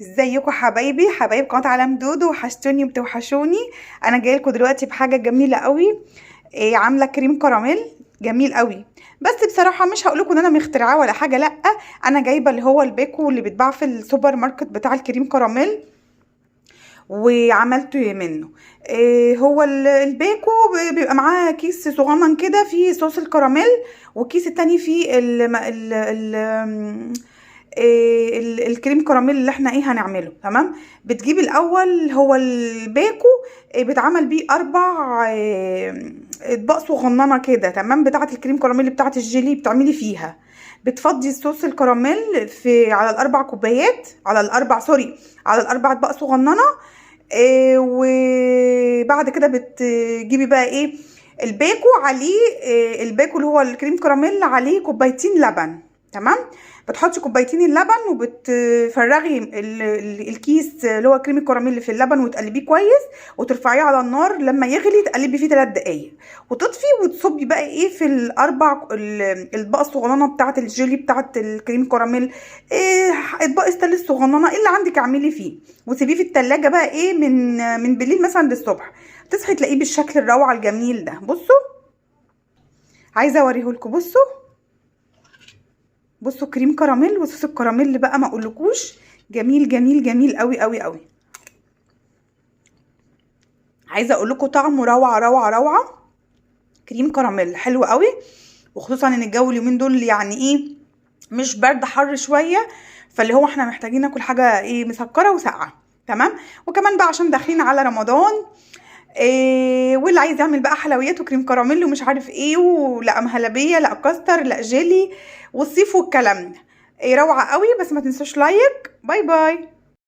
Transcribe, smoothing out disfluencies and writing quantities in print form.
ازيكم حبايبي حبايب قناه عالم دودو، وحشتوني وبتوحشوني. انا جايه لكم دلوقتي بحاجه جميله قوي. عامله كريم كراميل جميل قوي. بس بصراحه مش هقول لكم ان انا مخترعاه ولا حاجه، لا. انا جايبه اللي هو الباكو اللي بيتباع في السوبر ماركت بتاع الكريم كراميل، وعملته منه. هو الباكو بيبقى معاه كيس صغنن كده فيه صوص الكراميل، والكيس التاني فيه الكريم كراميل اللي احنا هنعمله. تمام. بتجيب الاول هو الباكو، بيتعمل بيه 4 اطباق صغننه كده. تمام. بتاعه الكريم كراميل بتاعه الجيلي بتعملي فيها. بتفضي الصوص الكراميل على الاربع كوبايات، على الاربع سوري على الاربع اطباق صغننه. وبعد كده بتجيبي بقى الباكو عليه. الباكو اللي هو الكريم كراميل عليه كوبايتين لبن. تمام. بتحطي كوبايتين اللبن، وبتفرغي الكيس اللي هو كريم الكراميل اللي في اللبن، وتقلبيه كويس، وترفعيه على النار. لما يغلي تقلبي فيه 3 دقايق، وتطفي، وتصبي بقى في الاربع الاطباق الصغننه بتاعه الجيلي بتاعه الكريم كراميل. اطباق ستانلس صغننه اللي عندك اعملي فيه، وسيبيه في التلاجة بقى من بالليل مثلا للصبح. تصحي تلاقيه بالشكل الروعه الجميل ده. بصوا، عايزه اوريهولكوا. بصوا كريم كراميل وصوص الكراميل بقى ما اقولكوش، جميل جميل جميل قوي قوي قوي. عايزه اقول لكم طعمه روعه روعه روعه. كريم كراميل حلو قوي، وخصوصا ان الجو اليومين دول يعني مش برد، حر شويه، فاللي هو احنا محتاجين ناكل حاجه مسكره وساقعه. تمام. وكمان بقى عشان داخلين على رمضان، واللي عايز يعمل بقى حلويات وكريم كراميل ومش عارف ولا مهلبيه، لا كاستر، لا جيلي، والصيف والكلام ده. روعه قوي. بس ما تنسوش لايك. باي باي.